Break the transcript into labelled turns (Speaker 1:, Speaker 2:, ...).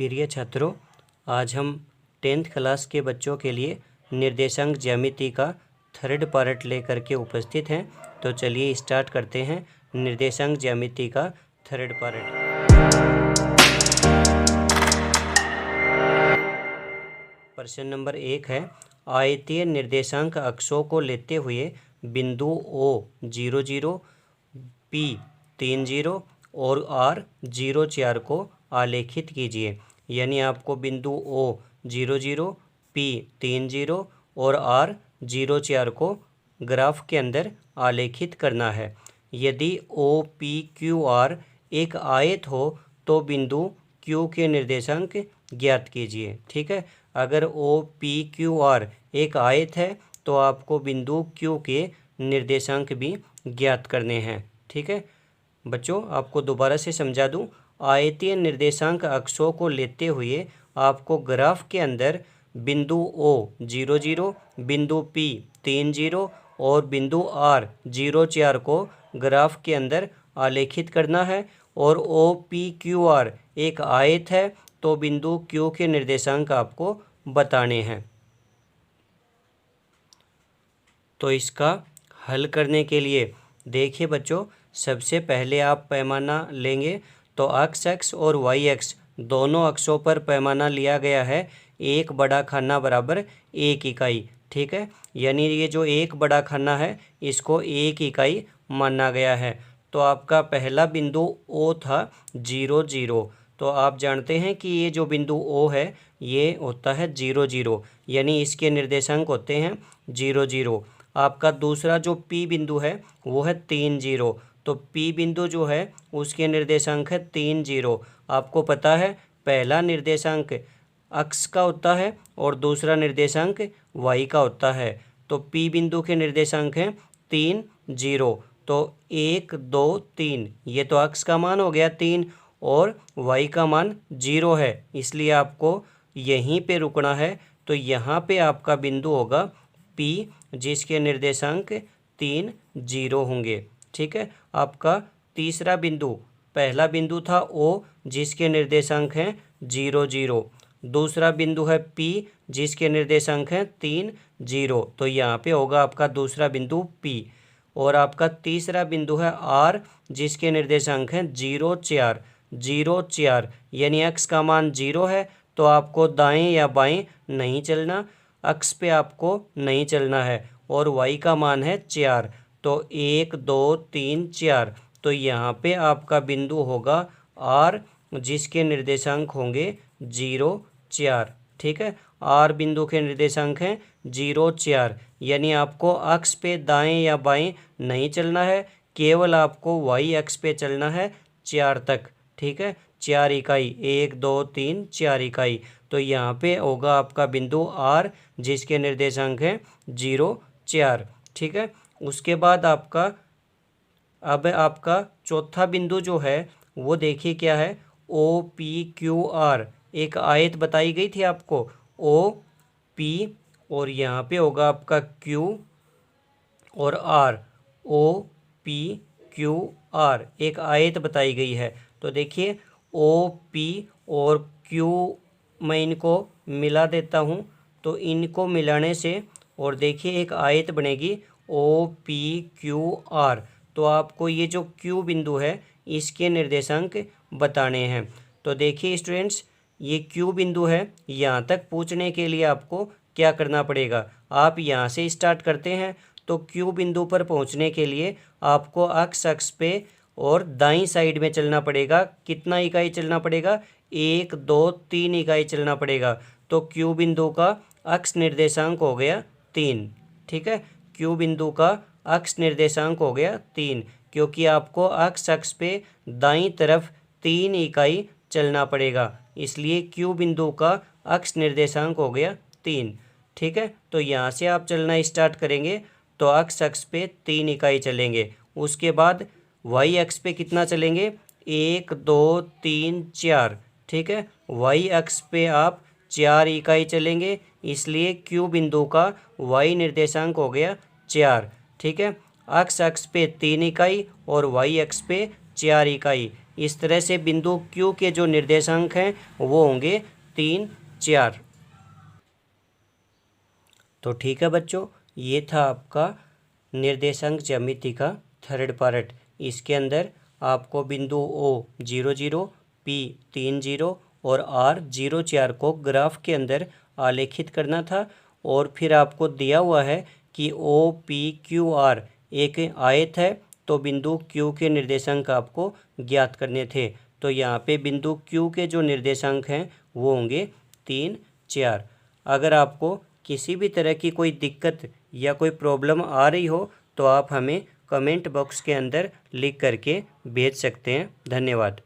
Speaker 1: प्रिय छात्रों, आज हम 10th क्लास के बच्चों के लिए निर्देशांक ज्यामिति का थर्ड पार्ट लेकर के उपस्थित हैं। तो चलिए स्टार्ट करते हैं निर्देशांक ज्यामिति का थर्ड पार्ट। प्रश्न नंबर 1 है, आयतीय निर्देशांक अक्षों को लेते हुए बिंदु O 00, P 30 और R 04 को आलेखित कीजिए। यानी आपको बिंदु O 00, P 30 और R 04 को ग्राफ के अंदर आलेखित करना है। यदि OPQR एक आयत हो तो बिंदु Q के निर्देशांक ज्ञात कीजिए। ठीक है, अगर OPQR एक आयत है तो आपको बिंदु Q के निर्देशांक भी ज्ञात करने हैं। ठीक है बच्चों, आपको दोबारा से समझा दूं, आयतीय निर्देशांक अक्षों को लेते हुए आपको ग्राफ के अंदर बिंदु O 00, बिंदु P 30 और बिंदु R 04 को ग्राफ के अंदर आलेखित करना है। और OPQR एक आयत है तो बिंदु Q के निर्देशांक आपको बताने हैं। तो इसका हल करने के लिए देखिए बच्चों, सबसे पहले आप पैमाना लेंगे तो x और y दोनों अक्षों पर पैमाना लिया गया है 1 बड़ा खाना बराबर 1 इकाई। ठीक है, यानी ये जो 1 बड़ा खाना है इसको 1 इकाई माना गया है। तो आपका पहला बिंदु O था 00, तो आप जानते हैं कि ये जो बिंदु O है ये होता है 00, यानी इसके निर्देशांक होते हैं 00। आपका दूसरा जो P बिंदु है वो है 30, तो P बिंदु जो है उसके निर्देशांक है 30। आपको पता है पहला निर्देशांक x का होता है और दूसरा निर्देशांक y का होता है। तो P बिंदु के निर्देशांक हैं 30, तो 1 2 3, ये तो x का मान हो गया 3 और y का मान 0 है, इसलिए आपको यहीं पे रुकना है। तो यहाँ पे आपका बिंदु होगा P जिसके निर्देशांक 3 0 होंगे। ठीक है, आपका तीसरा बिंदु, पहला बिंदु था O जिसके निर्देशांक हैं 0 0, दूसरा बिंदु है P जिसके निर्देशांक हैं 3 0, तो यहाँ पे होगा आपका दूसरा बिंदु P। और आपका तीसरा बिंदु है R जिसके निर्देशांक हैं 0 4 0 4, यानी x का मान 0 है तो आपको दाएं या बाएं नहीं चलना, x पे आपको नहीं चलना है। और y का मान है 4, तो 1 2 3 4, तो यहाँ पे आपका बिंदु होगा R जिसके निर्देशांक होंगे 0 4। ठीक है, R बिंदु के निर्देशांक हैं 0 4, यानी आपको x पे दाएं या बाएं नहीं चलना है, केवल आपको y अक्ष पे चलना है 4 तक। ठीक है, 4 इकाई, 1 2 3 4 इकाई, तो यहाँ पे होगा आपका बिंदु R जिसके निर्देशांक हैं 0 4। ठीक है, उसके बाद आपका चौथा बिंदु जो है वो देखिए क्या है, OPQR एक आयत बताई गई थी आपको, OP और यहाँ पे होगा आपका Q और R, OPQR एक आयत बताई गई है। तो देखिए OP और Q मैं इनको मिला देता हूँ, तो इनको मिलाने से और देखिए एक आयत बनेगी OPQR। तो आपको ये जो Q बिंदु है इसके निर्देशांक बताने हैं। तो देखिए स्टूडेंट्स, ये Q बिंदु है, यहाँ तक पूछने के लिए आपको क्या करना पड़ेगा, आप यहाँ से स्टार्ट करते हैं तो Q बिंदु पर पहुँचने के लिए आपको x अक्ष पे और दाईं साइड में चलना पड़ेगा। कितना इकाई चलना पड़ेगा, 1 2 3 इकाई चलना पड़ेगा। तो Q बिंदु का अक्ष निर्देशांक हो गया 3। ठीक है, Q बिंदु का अक्ष निर्देशांक हो गया 3, क्योंकि आपको x अक्ष पे दाईं तरफ 3 इकाई चलना पड़ेगा, इसलिए Q बिंदु का अक्ष निर्देशांक हो गया 3। ठीक है, तो यहाँ से आप चलना स्टार्ट करेंगे तो x अक्ष पे 3 इकाई चलेंगे। उसके बाद y अक्ष पे कितना चलेंगे, 1 2 3 4। ठीक है, y अक्ष पे आप 4 इकाई चलेंगे, इसलिए Q बिंदु का y निर्देशांक हो गया 4। ठीक है, x अक्ष पे 3 इकाई और y अक्ष पे 4 इकाई, इस तरह से बिंदु Q के जो निर्देशांक हैं वो होंगे 3, 4। तो ठीक है बच्चों, ये था आपका निर्देशांक ज्यामिति का थर्ड पार्ट। इसके अंदर आपको बिंदु O 0, 0, P 3, 0 और R 0, 4 को ग्राफ के अंदर आलेखित करना था। और फिर आपको दिया हुआ है कि OPQR एक आयत है, तो बिंदु Q के निर्देशांक आपको ज्ञात करने थे। तो यहाँ पे बिंदु Q के जो निर्देशांक हैं वो होंगे 3, 4। अगर आपको किसी भी तरह की कोई दिक्कत या कोई प्रॉब्लम आ रही हो तो आप हमें कमेंट बॉक्स के अंदर लिख करके भेज सकते हैं। धन्यवाद।